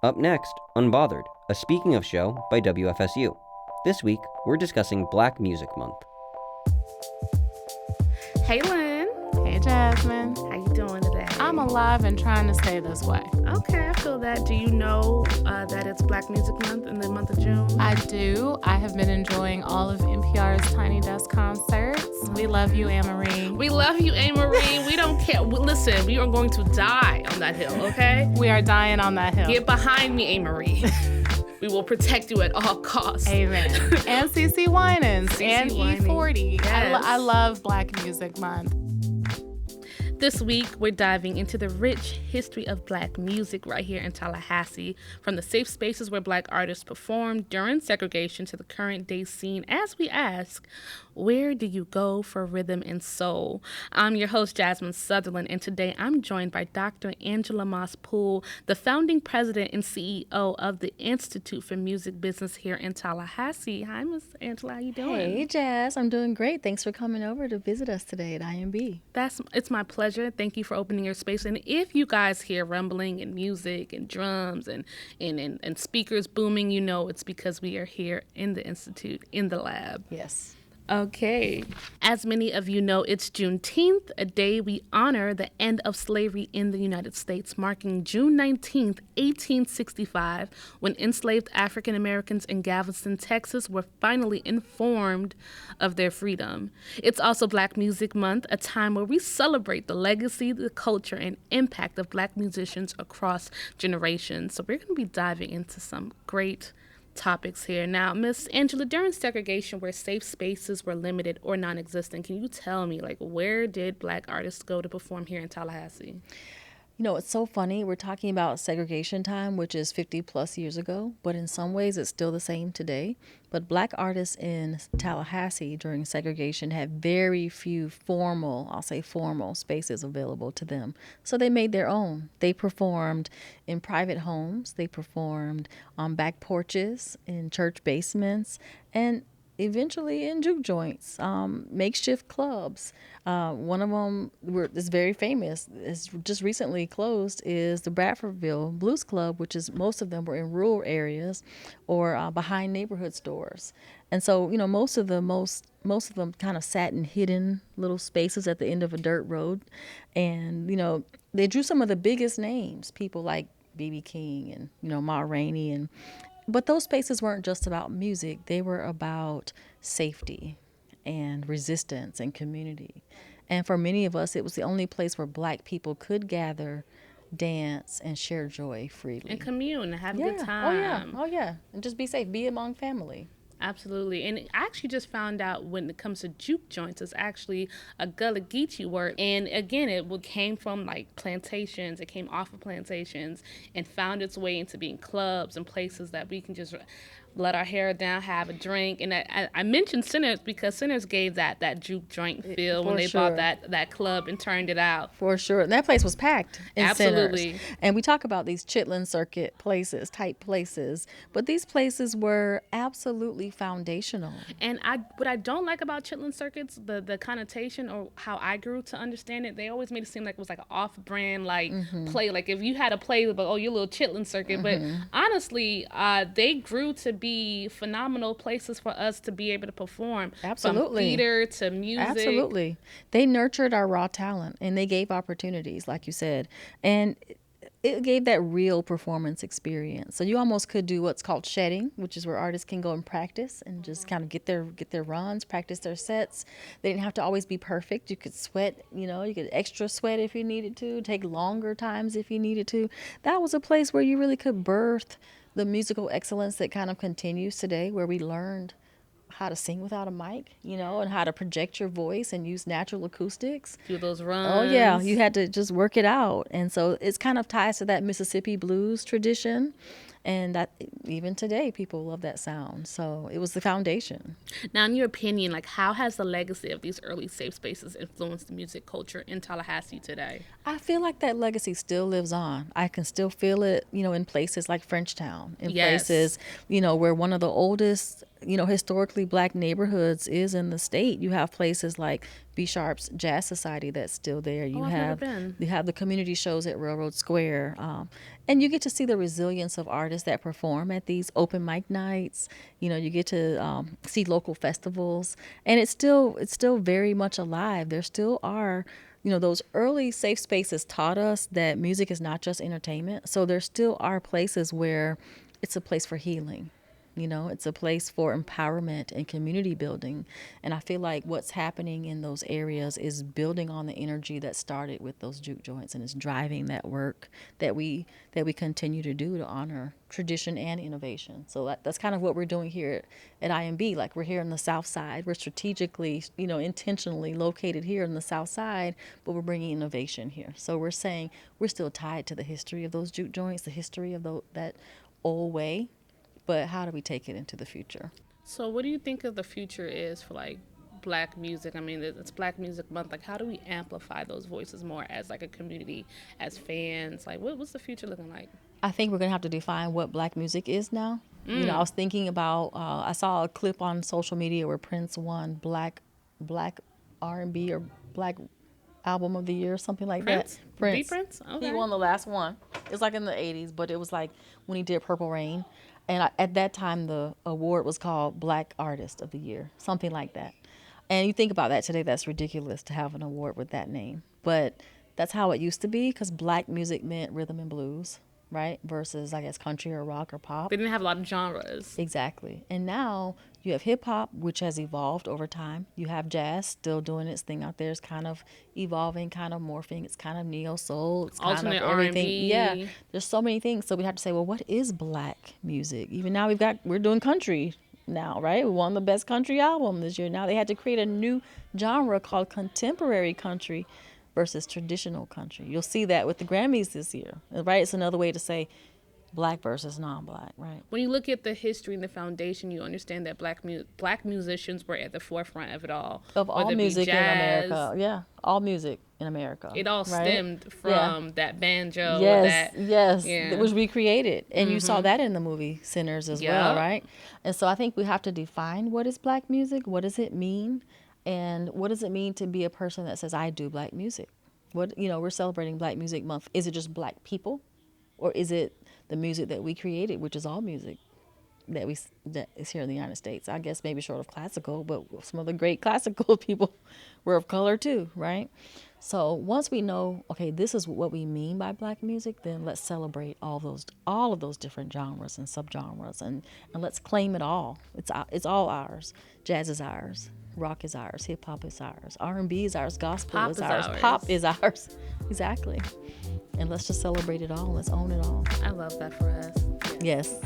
Up next, Unbothered, a Speaking of show by WFSU. This week, we're discussing Black Music Month. Hey, Lynn. Hey, Jasmine. How you doing today? I'm alive and trying to stay this way. Okay, I feel that. Do you know that it's Black Music Month in the month of June? I do. I have been enjoying all of NPR's Tiny Desk concerts. We love you, Anne-Marie. We love you, Anne-Marie. We don't care. Listen, we are going to die on that hill, okay? We are dying on that hill. Get behind me, Anne-Marie. We will protect you at all costs. Amen. And CeCe Winans and Winans. E40. Yes. I love Black Music Month. This week, we're diving into the rich history of Black music right here in Tallahassee, from the safe spaces where Black artists performed during segregation to the current day scene, as we ask, where do you go for rhythm and soul? I'm your host, Jasmine Sutherland, and today I'm joined by Dr. Angela Moss Poole, the founding president and CEO of the Institute for Music Business here in Tallahassee. Hi, Miss Angela, how you doing? Hey, Jazz. I'm doing great. Thanks for coming over to visit us today at IMB. It's my pleasure. Thank you for opening your space. And if you guys hear rumbling and music and drums and speakers booming, you know it's because we are here in the Institute, in the lab. Yes. Okay. As many of you know, it's Juneteenth, a day we honor the end of slavery in the United States, marking June 19th, 1865, when enslaved African Americans in Galveston, Texas, were finally informed of their freedom. It's also Black Music Month, a time where we celebrate the legacy, the culture, and impact of Black musicians across generations. So we're going to be diving into some great topics here. Now, Miss Angela, during segregation where safe spaces were limited or non-existent, can you tell me, where did Black artists go to perform here in Tallahassee? You know, it's so funny. We're talking about segregation time, which is 50 plus years ago, but in some ways it's still the same today. But Black artists in Tallahassee during segregation had very few formal spaces available to them. So they made their own. They performed in private homes. They performed on back porches, in church basements, and eventually in juke joints, makeshift clubs. One of them is very famous, is just recently closed, is the Bradfordville Blues Club, which is most of them were in rural areas or behind neighborhood stores. And so, you know, most of them kind of sat in hidden little spaces at the end of a dirt road. And, you know, they drew some of the biggest names, people like B.B. King and, you know, Ma Rainey. But those spaces weren't just about music. They were about safety and resistance and community. And for many of us, it was the only place where Black people could gather, dance, and share joy freely. And commune and have a good time. Oh, yeah. And just be safe. Be among family. Absolutely. And I actually just found out when it comes to juke joints, it's actually a Gullah Geechee word. And again, it came from plantations. It came off of plantations and found its way into being clubs and places that we can just let our hair down, have a drink. And I mentioned Sinners because Sinners gave that juke joint feel when they bought that club and turned it out. For sure. And that place was packed in Absolutely. Sinners. And we talk about these Chitlin Circuit places, type places, but these places were absolutely foundational. And what I don't like about Chitlin Circuits, the connotation or how I grew to understand it, they always made it seem like it was like an off-brand play. Like if you had a play, but your little Chitlin Circuit. But honestly, they grew to be phenomenal places for us to be able to perform. Absolutely. From theater to music. Absolutely. They nurtured our raw talent and they gave opportunities, like you said. And it gave that real performance experience. So you almost could do what's called shedding, which is where artists can go and practice and just kind of get their runs, practice their sets. They didn't have to always be perfect. You could sweat, you could extra sweat if you needed to, take longer times if you needed to. That was a place where you really could birth the musical excellence that kind of continues today, where we learned how to sing without a mic, and how to project your voice and use natural acoustics. Do those runs. Oh, yeah. You had to just work it out. And so it's kind of ties to that Mississippi blues tradition. And that even today, people love that sound. So it was the foundation. Now, in your opinion, how has the legacy of these early safe spaces influenced the music culture in Tallahassee today? I feel like that legacy still lives on. I can still feel it, in places like Frenchtown, in places, where one of the oldest, historically Black neighborhoods is in the state. You have places like B Sharp's Jazz Society that's still there. I've never been. You have the community shows at Railroad Square, and you get to see the resilience of artists that perform at these open mic nights. You get to see local festivals, and it's still very much alive. There still are. Those early safe spaces taught us that music is not just entertainment. So there still are places where it's a place for healing. It's a place for empowerment and community building. And I feel like what's happening in those areas is building on the energy that started with those juke joints, and it's driving that work that we continue to do to honor tradition and innovation. So that's kind of what we're doing here at IMB. Like, we're here in the South Side. We're strategically, intentionally located here in the South Side, but we're bringing innovation here. So we're saying we're still tied to the history of those juke joints, the history of that old way. But how do we take it into the future? So what do you think of the future is for like Black music? I mean, it's Black Music Month. Like, how do we amplify those voices more as like a community, as fans? Like, what's the future looking like? I think we're going to have to define what Black music is now. I was thinking about, I saw a clip on social media where Prince won Black R&B or Black Album of the Year or something like Prince? that. Prince. The Prince? Okay. He won the last one. It was like in the 80s, but it was like when he did Purple Rain. And at that time, the award was called Black Artist of the Year, something like that. And you think about that today, that's ridiculous to have an award with that name. But that's how it used to be, because Black music meant rhythm and blues, right? Versus, I guess, country or rock or pop. They didn't have a lot of genres. Exactly. And now you have hip hop, which has evolved over time. You have jazz still doing its thing out there. It's kind of evolving, kind of morphing. It's kind of neo soul. It's Alternate kind of everything. R&B. Yeah. There's so many things. So we have to say, well, what is Black music? Even now we're doing country now, right? We won the best country album this year. Now they had to create a new genre called contemporary country versus traditional country. You'll see that with the Grammys this year, right? It's another way to say Black versus non-Black, right? When you look at the history and the foundation, you understand that Black musicians were at the forefront of it all. Of all Whether it be music in jazz, America. Yeah, all music in America. It all right? stemmed from that banjo. Yes, that that was recreated. And you saw that in the movie Sinners as well, Yep. right? And so I think we have to define what is Black music, what does it mean, and what does it mean to be a person that says, I do Black music? We're celebrating Black Music Month. Is it just Black people? Or is it the music that we created, which is all music that is here in the United States? I guess maybe short of classical, but some of the great classical people were of color too, right? So once we know, okay, this is what we mean by Black music, then let's celebrate all of those different genres and subgenres, and let's claim it all. It's all ours. Jazz is ours. Rock is ours. Hip hop is ours. R&B is ours. Gospel Pop is is ours. ours. Pop is ours. Exactly. And let's just celebrate it all. Let's own it all. I love that for us. Yes.